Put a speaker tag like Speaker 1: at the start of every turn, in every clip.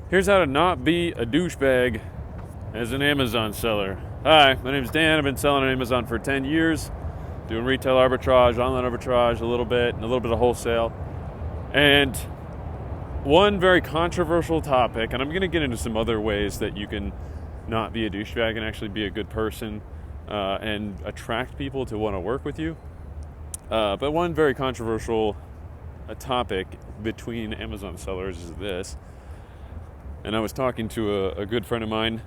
Speaker 1: Here's how to not be a douchebag as an Amazon seller. Hi, my name is Dan. I've been selling on Amazon for 10 years, doing retail arbitrage, online arbitrage a little bit, and a little bit of wholesale. And one very controversial topic, and I'm going to get into some other ways that you can not be a douchebag and actually be a good person and attract people to want to work with you. But one very controversial topic between Amazon sellers is this. And I was talking to a good friend of mine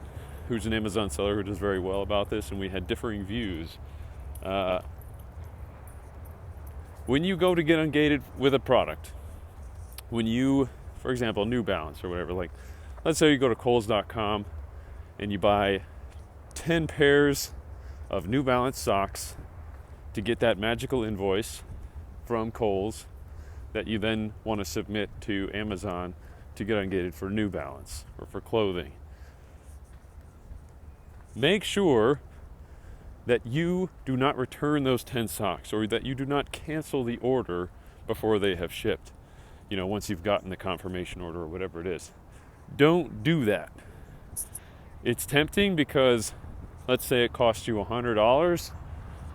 Speaker 1: who's an Amazon seller who does very well about this, and we had differing views. When you go to get ungated with a product, when you, for example, New Balance or whatever, like let's say you go to Kohl's.com and you buy 10 pairs of New Balance socks to get that magical invoice from Kohl's that you then want to submit to Amazon to get ungated for New Balance or for clothing. Make sure that you do not return those 10 socks or that you do not cancel the order before they have shipped. You know, once you've gotten the confirmation order or whatever it is. Don't do that. It's tempting because let's say it costs you $100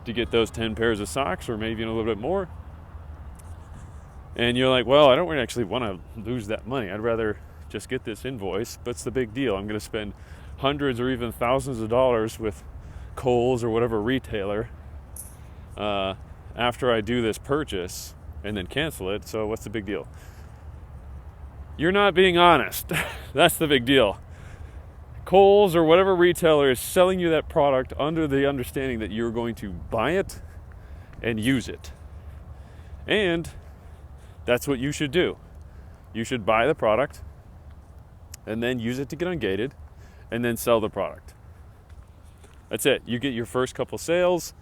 Speaker 1: to get those 10 pairs of socks, or maybe a little bit more. And you're like, well, I don't really actually want to lose that money. I'd rather just get this invoice. But it's the big deal. I'm going to spend hundreds or even thousands of dollars with Kohl's or whatever retailer after I do this purchase and then cancel it. So what's the big deal? You're not being honest. That's the big deal. Kohl's or whatever retailer is selling you that product under the understanding that you're going to buy it and use it. And that's what you should do. You should buy the product and then use it to get ungated and then sell the product. That's it. You get your first couple sales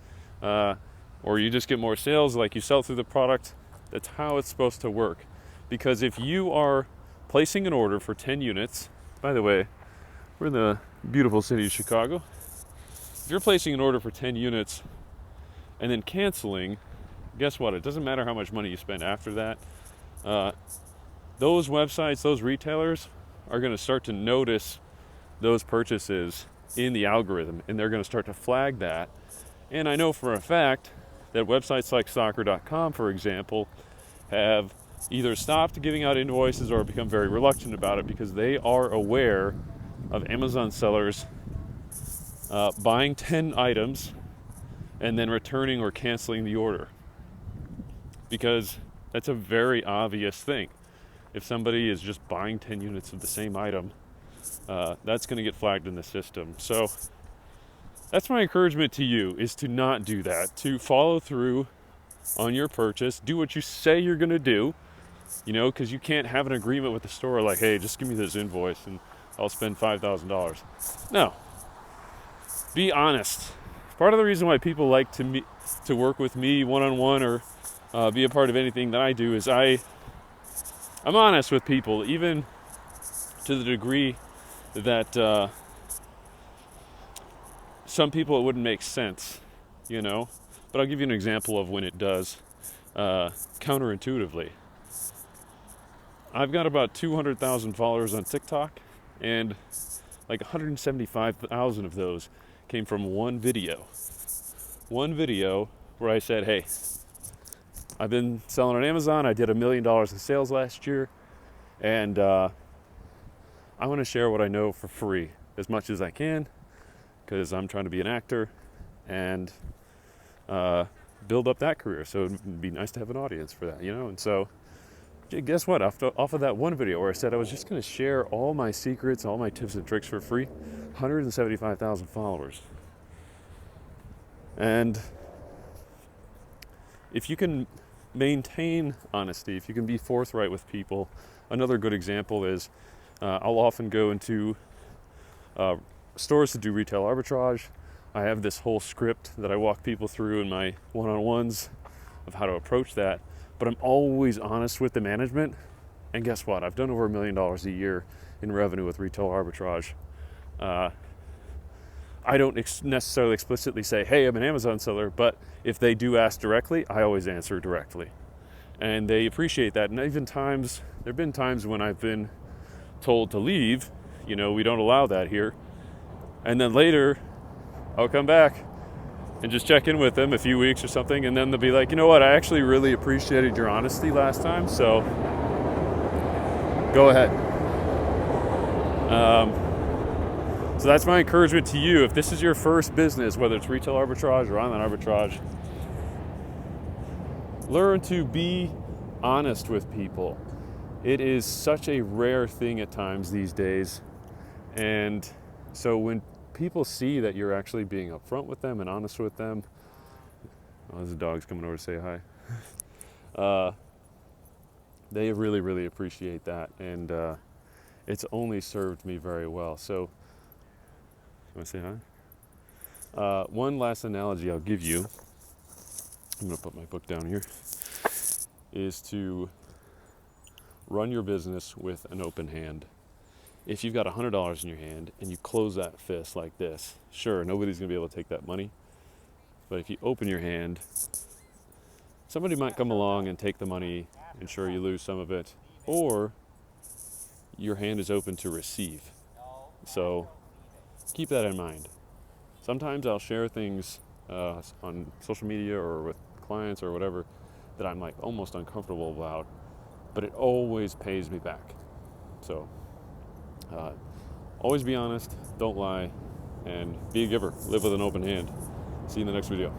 Speaker 1: or you just get more sales, like you sell through the product. That's how it's supposed to work. Because if you are placing an order for 10 units, by the way, we're in the beautiful city of Chicago. If you're placing an order for 10 units and then canceling, guess what? It doesn't matter how much money you spend after that. Those websites, those retailers are going to start to notice those purchases in the algorithm, and they're going to start to flag that. And I know for a fact that websites like soccer.com, for example, have either stopped giving out invoices or become very reluctant about it because they are aware of Amazon sellers buying 10 items and then returning or canceling the order. Because that's a very obvious thing. If somebody is just buying 10 units of the same item, that's going to get flagged in the system. So that's my encouragement to you, is to not do that, to follow through on your purchase, do what you say you're going to do, you know, because you can't have an agreement with the store like, hey, just give me this invoice and I'll spend $5,000. No. Be honest. Part of the reason why people like to work with me one-on-one or be a part of anything that I do is I'm honest with people, even to the degree that some people it wouldn't make sense, you know. But I'll give you an example of when it does counterintuitively. I've got about 200,000 followers on TikTok, and like 175,000 of those came from one video. One video where I said, hey, I've been selling on Amazon. I did $1 million in sales last year, and I want to share what I know for free as much as I can, because I'm trying to be an actor and build up that career. So it'd be nice to have an audience for that, you know. And so guess what? Off of that one video where I said I was just going to share all my secrets, all my tips and tricks for free, 175,000 followers. And if you can maintain honesty, if you can be forthright with people, another good example is I'll often go into stores to do retail arbitrage. I have this whole script that I walk people through in my one-on-ones of how to approach that. But I'm always honest with the management. And guess what? I've done over $1 million a year in revenue with retail arbitrage. I don't necessarily explicitly say, hey, I'm an Amazon seller, but if they do ask directly, I always answer directly. And they appreciate that. And even there have been times when I've been told to leave. You know, we don't allow that here. And then later, I'll come back and just check in with them a few weeks or something, and then they'll be like, you know what, I actually really appreciated your honesty last time, so go ahead. So that's my encouragement to you. If this is your first business, whether it's retail arbitrage or online arbitrage, learn to be honest with people. It is such a rare thing at times these days. And so when people see that you're actually being upfront with them and honest with them, oh, there's a dog's coming over to say hi. They really, really appreciate that. And it's only served me very well. So, you want to say hi? One last analogy I'll give you, I'm going to put my book down here, is to run your business with an open hand. If you've got $100 in your hand and you close that fist like this, sure, nobody's going to be able to take that money. But if you open your hand, somebody might come along and take the money, and sure, you lose some of it, or your hand is open to receive. So keep that in mind. Sometimes I'll share things on social media or with clients or whatever that I'm like almost uncomfortable about, but it always pays me back. So always be honest, don't lie, and be a giver. Live with an open hand. See you in the next video.